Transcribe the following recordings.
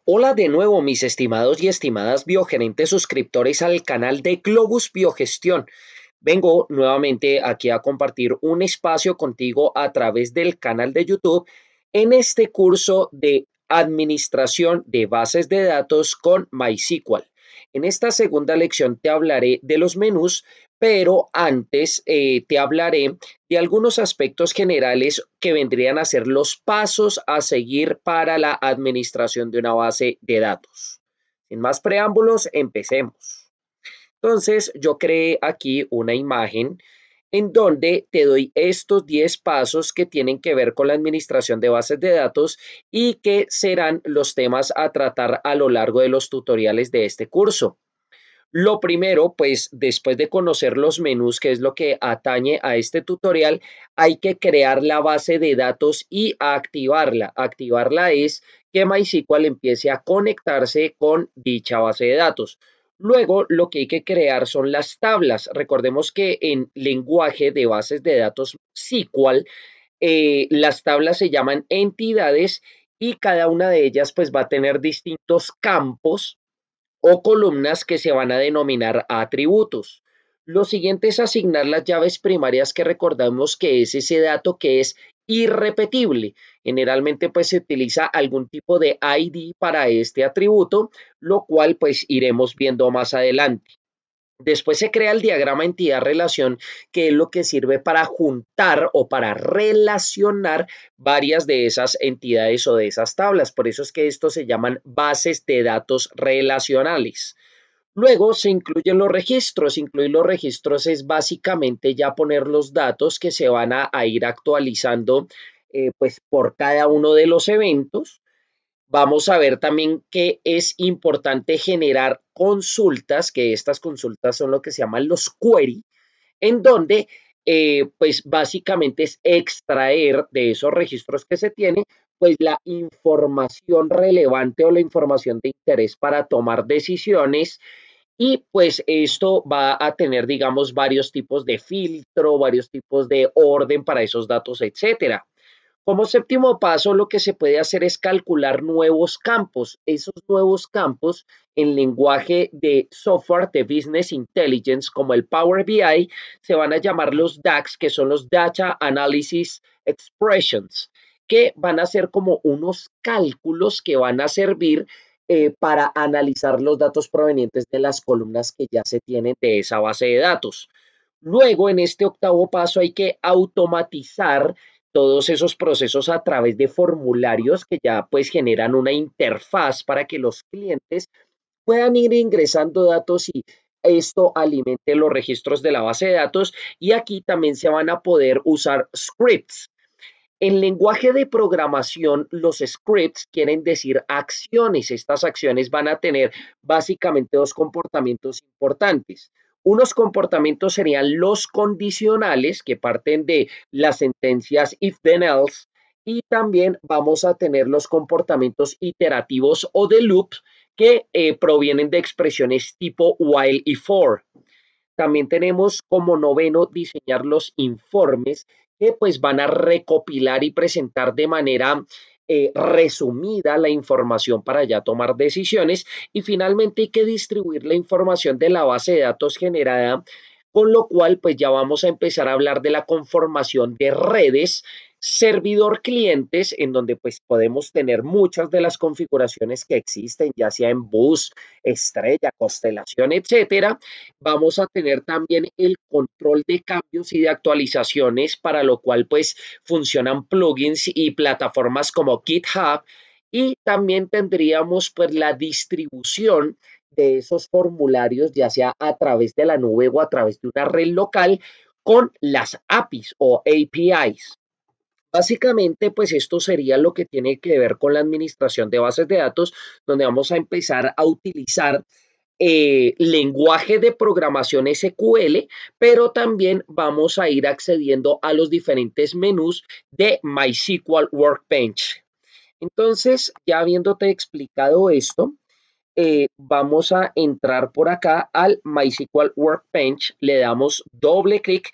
Hola de nuevo, mis estimados y estimadas biogerentes suscriptores al canal de Globus Biogestión. Vengo nuevamente aquí a compartir un espacio contigo a través del canal de YouTube en este curso de administración de bases de datos con MySQL. En esta segunda lección te hablaré de los menús, pero antes te hablaré de algunos aspectos generales que vendrían a ser los pasos a seguir para la administración de una base de datos. Sin más preámbulos, empecemos. Entonces, yo creé aquí una imagen en donde te doy estos 10 pasos que tienen que ver con la administración de bases de datos y que serán los temas a tratar a lo largo de los tutoriales de este curso. Lo primero, pues después de conocer los menús, que es lo que atañe a este tutorial, hay que crear la base de datos y activarla. Activarla es que MySQL empiece a conectarse con dicha base de datos. Luego, lo que hay que crear son las tablas. Recordemos que en lenguaje de bases de datos SQL, las tablas se llaman entidades y cada una de ellas pues va a tener distintos campos o columnas que se van a denominar atributos. Lo siguiente es asignar las llaves primarias, que recordamos que es ese dato que es irrepetible. Generalmente pues se utiliza algún tipo de ID para este atributo, lo cual pues iremos viendo más adelante. Después se crea el diagrama entidad-relación, que es lo que sirve para juntar o para relacionar varias de esas entidades o de esas tablas. Por eso es que estos se llaman bases de datos relacionales. Luego se incluyen los registros. Incluir los registros es básicamente ya poner los datos que se van a ir actualizando pues por cada uno de los eventos. Vamos a ver también que es importante generar consultas, que estas consultas son lo que se llaman los query, en donde pues básicamente es extraer de esos registros que se tiene pues la información relevante o la información de interés para tomar decisiones, y pues esto va a tener, digamos, varios tipos de filtro, varios tipos de orden para esos datos, etcétera. Como séptimo paso, lo que se puede hacer es calcular nuevos campos. Esos nuevos campos en lenguaje de software de Business Intelligence, como el Power BI, se van a llamar los DAX, que son los Data Analysis Expressions, que van a ser como unos cálculos que van a servir para analizar los datos provenientes de las columnas que ya se tienen de esa base de datos. Luego, en este octavo paso, hay que automatizar todos esos procesos a través de formularios que ya pues generan una interfaz para que los clientes puedan ir ingresando datos y esto alimente los registros de la base de datos. Y aquí también se van a poder usar scripts. En lenguaje de programación, los scripts quieren decir acciones. Estas acciones van a tener básicamente dos comportamientos importantes. Unos comportamientos serían los condicionales, que parten de las sentencias if then else, y también vamos a tener los comportamientos iterativos o de loops, que provienen de expresiones tipo while y for. También tenemos como noveno diseñar los informes, que pues van a recopilar y presentar de manera resumida la información para ya tomar decisiones. Y finalmente hay que distribuir la información de la base de datos generada, con lo cual pues ya vamos a empezar a hablar de la conformación de redes servidor clientes, en donde pues podemos tener muchas de las configuraciones que existen, ya sea en bus, estrella, constelación, etcétera. Vamos a tener también el control de cambios y de actualizaciones, para lo cual pues funcionan plugins y plataformas como GitHub, y también tendríamos pues la distribución de esos formularios, ya sea a través de la nube o a través de una red local, con las APIs o APIs. Básicamente, pues esto sería lo que tiene que ver con la administración de bases de datos, donde vamos a empezar a utilizar lenguaje de programación SQL, pero también vamos a ir accediendo a los diferentes menús de MySQL Workbench. Entonces, ya habiéndote explicado esto, vamos a entrar por acá al MySQL Workbench, le damos doble clic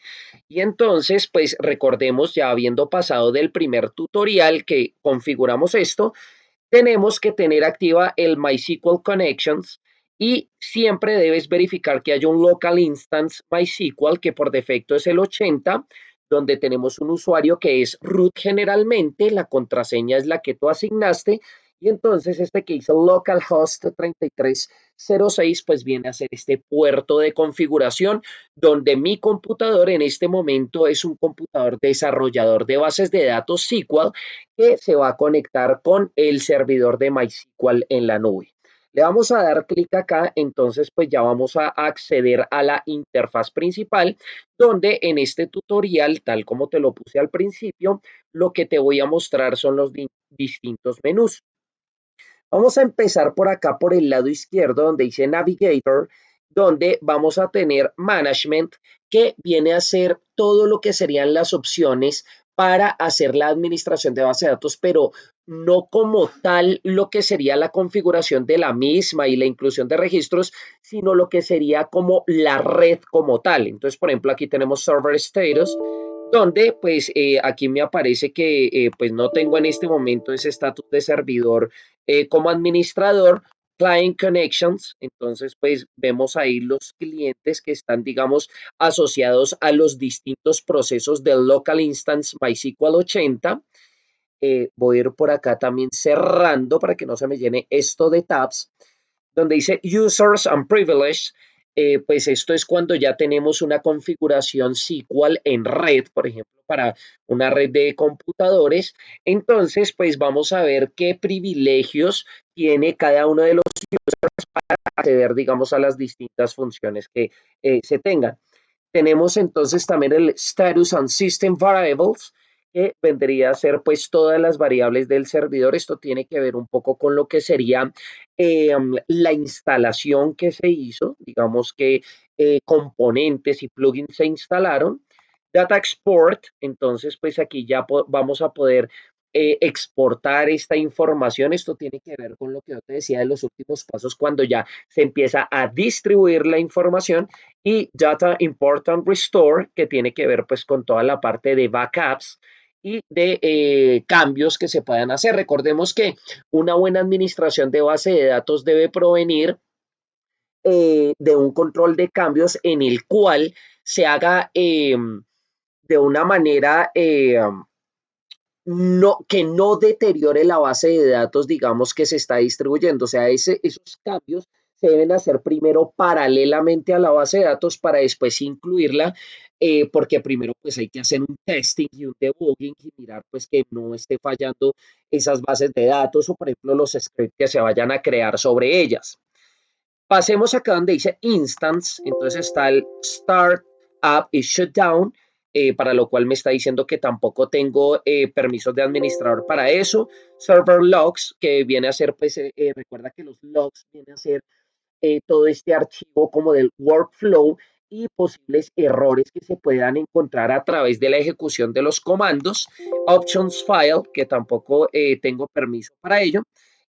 y entonces, pues recordemos, ya habiendo pasado del primer tutorial que configuramos esto, tenemos que tener activa el MySQL Connections y siempre debes verificar que haya un local instance MySQL que por defecto es el 80, donde tenemos un usuario que es root generalmente, la contraseña es la que tú asignaste y entonces este que dice localhost 3306 pues viene a ser este puerto de configuración donde mi computador en este momento es un computador desarrollador de bases de datos SQL que se va a conectar con el servidor de MySQL en la nube. Le vamos a dar clic acá, entonces pues ya vamos a acceder a la interfaz principal, donde en este tutorial, tal como te lo puse al principio, lo que te voy a mostrar son los distintos menús. Vamos a empezar por acá, por el lado izquierdo, donde dice Navigator, donde vamos a tener Management, que viene a ser todo lo que serían las opciones para hacer la administración de base de datos, pero no como tal lo que sería la configuración de la misma y la inclusión de registros, sino lo que sería como la red como tal. Entonces, por ejemplo, aquí tenemos Server Status, donde pues aquí me aparece que pues no tengo en este momento ese estatus de servidor como administrador, Client Connections, entonces pues vemos ahí los clientes que están, digamos, asociados a los distintos procesos del Local Instance MySQL 80. Voy a ir por acá también cerrando para que no se me llene esto de tabs donde dice Users and Privileges, pues esto es cuando ya tenemos una configuración SQL en red, por ejemplo, para una red de computadores. Entonces, pues vamos a ver qué privilegios tiene cada uno de los para acceder, digamos, a las distintas funciones que se tengan. Tenemos entonces también el Status and System Variables, que vendría a ser pues todas las variables del servidor. Esto tiene que ver un poco con lo que sería la instalación que se hizo, digamos que componentes y plugins se instalaron. Data Export, entonces pues aquí ya vamos a poder exportar esta información. Esto tiene que ver con lo que yo te decía de los últimos pasos cuando ya se empieza a distribuir la información y Data Import and Restore, que tiene que ver pues con toda la parte de backups y de cambios que se puedan hacer. Recordemos que una buena administración de base de datos debe provenir de un control de cambios en el cual se haga de una manera que no deteriore la base de datos, digamos, que se está distribuyendo. O sea, esos cambios se deben hacer primero paralelamente a la base de datos para después incluirla, porque primero pues hay que hacer un testing y un debugging y mirar pues que no esté fallando esas bases de datos o por ejemplo los scripts que se vayan a crear sobre ellas. Pasemos acá donde dice instance, entonces está el start, up y shutdown, para lo cual me está diciendo que tampoco tengo permisos de administrador para eso. Server logs, que viene a ser, pues, recuerda que los logs vienen a ser todo este archivo como del workflow y posibles errores que se puedan encontrar a través de la ejecución de los comandos. Options file, que tampoco tengo permiso para ello.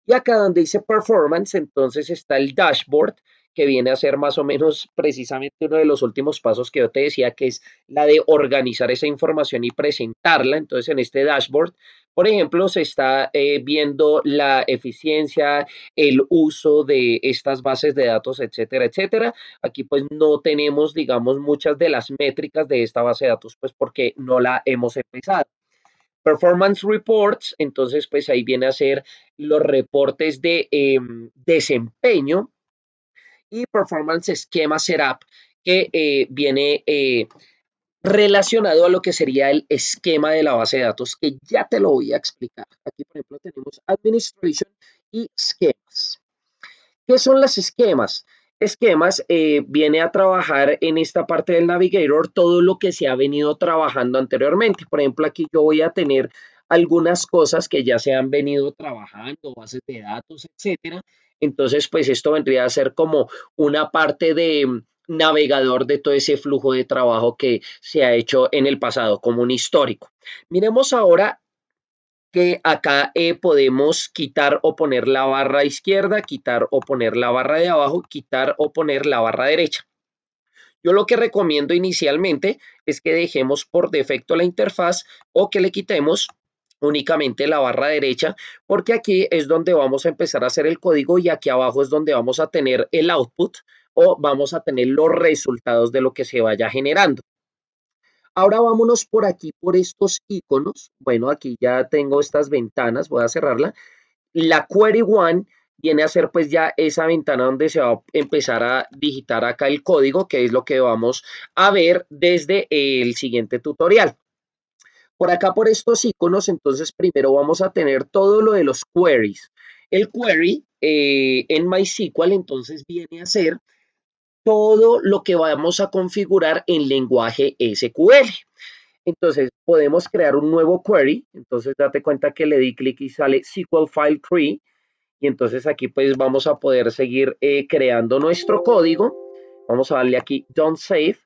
Y acá donde dice performance, entonces está el dashboard, que viene a ser más o menos precisamente uno de los últimos pasos que yo te decía, que es la de organizar esa información y presentarla. Entonces en este dashboard, por ejemplo, se está viendo la eficiencia, el uso de estas bases de datos, etcétera, etcétera. Aquí pues no tenemos, digamos, muchas de las métricas de esta base de datos, pues porque no la hemos empezado. Performance Reports, entonces pues ahí viene a ser los reportes de desempeño y Performance Schema Setup, que viene relacionado a lo que sería el esquema de la base de datos, que ya te lo voy a explicar. Aquí, por ejemplo, tenemos Administration y Schemas. ¿Qué son las esquemas? Esquemas viene a trabajar en esta parte del navigator todo lo que se ha venido trabajando anteriormente. Por ejemplo, aquí yo voy a tener algunas cosas que ya se han venido trabajando, bases de datos, etcétera. Entonces, pues esto vendría a ser como una parte de navegador de todo ese flujo de trabajo que se ha hecho en el pasado, como un histórico. Miremos ahora que acá podemos quitar o poner la barra izquierda, quitar o poner la barra de abajo, quitar o poner la barra derecha. Yo lo que recomiendo inicialmente es que dejemos por defecto la interfaz o que le quitemos únicamente la barra derecha, porque aquí es donde vamos a empezar a hacer el código y aquí abajo es donde vamos a tener el output o vamos a tener los resultados de lo que se vaya generando. Ahora vámonos por aquí, por estos iconos. Bueno, aquí ya tengo estas ventanas, voy a cerrarla. La query one viene a ser pues ya esa ventana donde se va a empezar a digitar acá el código, que es lo que vamos a ver desde el siguiente tutorial. Por acá, por estos iconos, entonces primero vamos a tener todo lo de los queries. El query en MySQL entonces viene a ser todo lo que vamos a configurar en lenguaje SQL. Entonces podemos crear un nuevo query. Entonces date cuenta que le di clic y sale SQL File Tree. Y entonces aquí pues vamos a poder seguir creando nuestro código. Vamos a darle aquí Don't Save.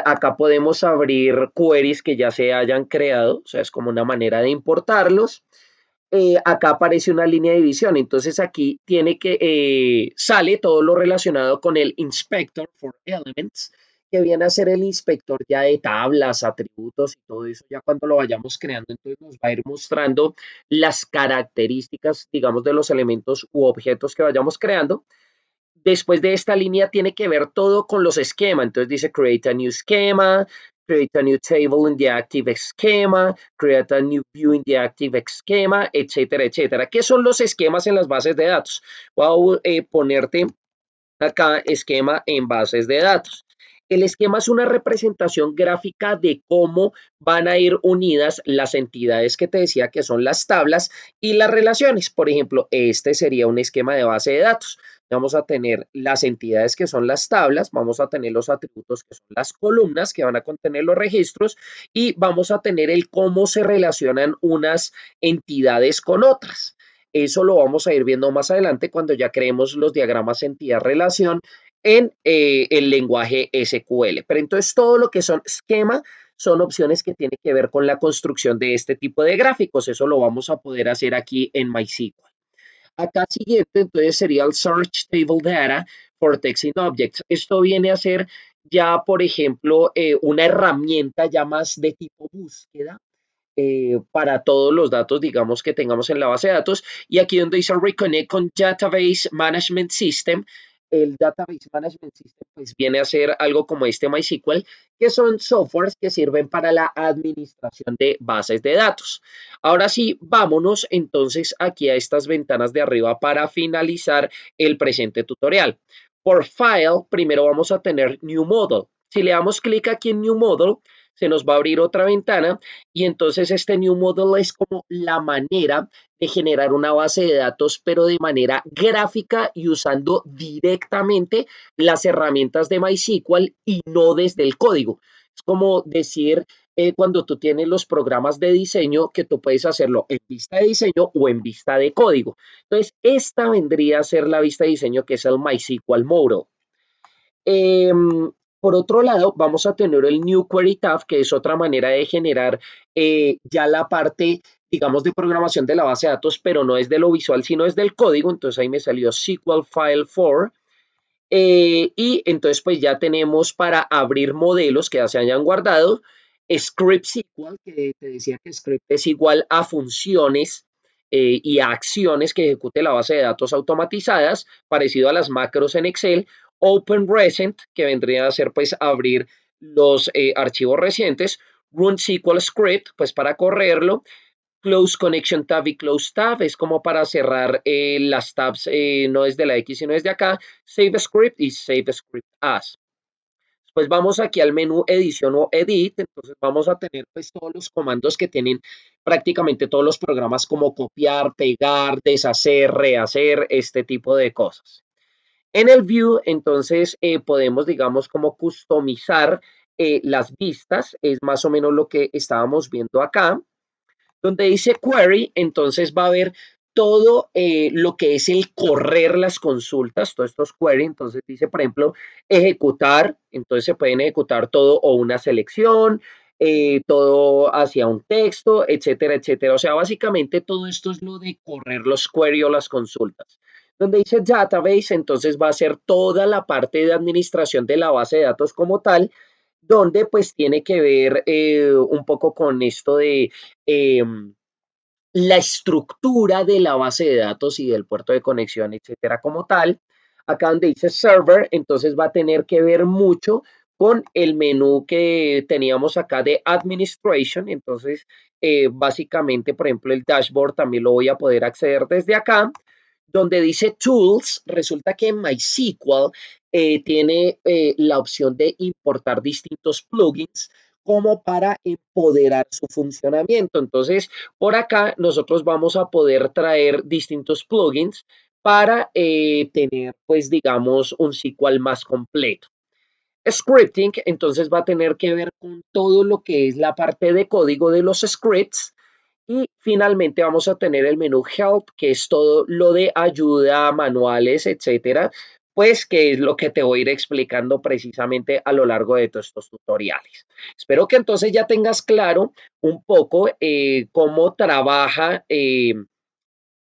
Acá podemos abrir queries que ya se hayan creado, o sea, es como una manera de importarlos. Acá aparece una línea de división, entonces aquí sale todo lo relacionado con el Inspector for Elements, que viene a ser el inspector ya de tablas, atributos y todo eso, ya cuando lo vayamos creando, entonces nos va a ir mostrando las características, digamos, de los elementos u objetos que vayamos creando. Después de esta línea tiene que ver todo con los esquemas. Entonces dice create a new schema, create a new table in the active schema, create a new view in the active schema, etcétera, etcétera. ¿Qué son los esquemas en las bases de datos? Voy a ponerte acá esquema en bases de datos. El esquema es una representación gráfica de cómo van a ir unidas las entidades que te decía que son las tablas y las relaciones. Por ejemplo, este sería un esquema de base de datos. Vamos a tener las entidades que son las tablas, vamos a tener los atributos que son las columnas que van a contener los registros y vamos a tener el cómo se relacionan unas entidades con otras. Eso lo vamos a ir viendo más adelante cuando ya creemos los diagramas entidad-relación en el lenguaje SQL. Pero entonces todo lo que son esquema son opciones que tienen que ver con la construcción de este tipo de gráficos. Eso lo vamos a poder hacer aquí en MySQL. Acá siguiente, entonces sería el Search Table Data for Text in Objects. Esto viene a ser ya, por ejemplo, una herramienta ya más de tipo búsqueda para todos los datos, digamos, que tengamos en la base de datos. Y aquí donde dice Reconnect con Database Management System, el Database Management System pues viene a ser algo como este MySQL, que son softwares que sirven para la administración de bases de datos. Ahora sí, vámonos entonces aquí a estas ventanas de arriba para finalizar el presente tutorial. Por File, primero vamos a tener New Model. Si le damos clic aquí en New Model, se nos va a abrir otra ventana y entonces este New Model es como la manera de generar una base de datos, pero de manera gráfica y usando directamente las herramientas de MySQL y no desde el código. Es como decir, cuando tú tienes los programas de diseño que tú puedes hacerlo en vista de diseño o en vista de código. Entonces, esta vendría a ser la vista de diseño que es el MySQL Model. Eh, por otro lado, vamos a tener el New Query Tab, que es otra manera de generar ya la parte, digamos, de programación de la base de datos, pero no es de lo visual, sino es del código. Entonces ahí me salió SQL File 4. Y entonces pues ya tenemos para abrir modelos que ya se hayan guardado. Script SQL, que te decía que script es igual a funciones y a acciones que ejecute la base de datos automatizadas, parecido a las macros en Excel. Open Recent, que vendría a ser pues abrir los archivos recientes. Run SQL Script, pues para correrlo. Close Connection Tab y Close Tab es como para cerrar las tabs no desde la X sino desde acá. Save Script y Save Script As. Pues vamos aquí al menú edición o edit, entonces vamos a tener pues todos los comandos que tienen prácticamente todos los programas como copiar, pegar, deshacer, rehacer, este tipo de cosas. En el view entonces podemos digamos como customizar las vistas, es más o menos lo que estábamos viendo acá. Donde dice query, entonces va a haber todo lo que es el correr las consultas, todos estos query, entonces dice, por ejemplo, ejecutar, entonces se pueden ejecutar todo o una selección, todo hacia un texto, etcétera, etcétera. O sea, básicamente todo esto es lo de correr los query o las consultas. Donde dice database, entonces va a ser toda la parte de administración de la base de datos como tal, donde pues tiene que ver un poco con esto de eh, la estructura de la base de datos y del puerto de conexión, etcétera, como tal. Acá donde dice server, entonces va a tener que ver mucho con el menú que teníamos acá de administration. Entonces, básicamente, por ejemplo, el dashboard también lo voy a poder acceder desde acá. Donde dice Tools, resulta que MySQL tiene la opción de importar distintos plugins como para empoderar su funcionamiento. Entonces, por acá nosotros vamos a poder traer distintos plugins para tener, pues, digamos, un SQL más completo. Scripting, entonces va a tener que ver con todo lo que es la parte de código de los scripts. Y finalmente vamos a tener el menú Help, que es todo lo de ayuda, manuales, etcétera, pues que es lo que te voy a ir explicando precisamente a lo largo de todos estos tutoriales. Espero que entonces ya tengas claro un poco cómo trabaja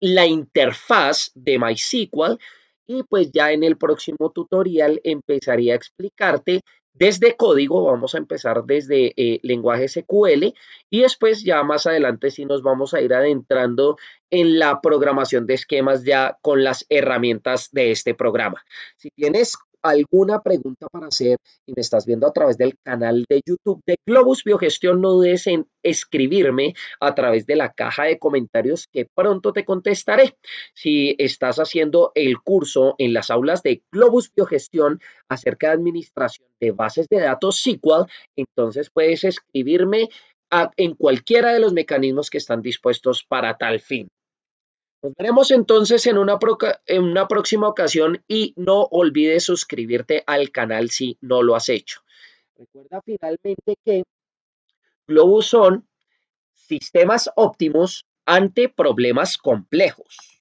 la interfaz de MySQL y pues ya en el próximo tutorial empezaría a explicarte desde código, vamos a empezar desde lenguaje SQL y después ya más adelante sí nos vamos a ir adentrando en la programación de esquemas ya con las herramientas de este programa. Si tienes alguna pregunta para hacer y me estás viendo a través del canal de YouTube de Globus Biogestión, no dudes en escribirme a través de la caja de comentarios que pronto te contestaré. Si estás haciendo el curso en las aulas de Globus Biogestión acerca de administración de bases de datos SQL, entonces puedes escribirme en cualquiera de los mecanismos que están dispuestos para tal fin. Nos veremos entonces en una próxima ocasión y no olvides suscribirte al canal si no lo has hecho. Recuerda finalmente que Globus son sistemas óptimos ante problemas complejos.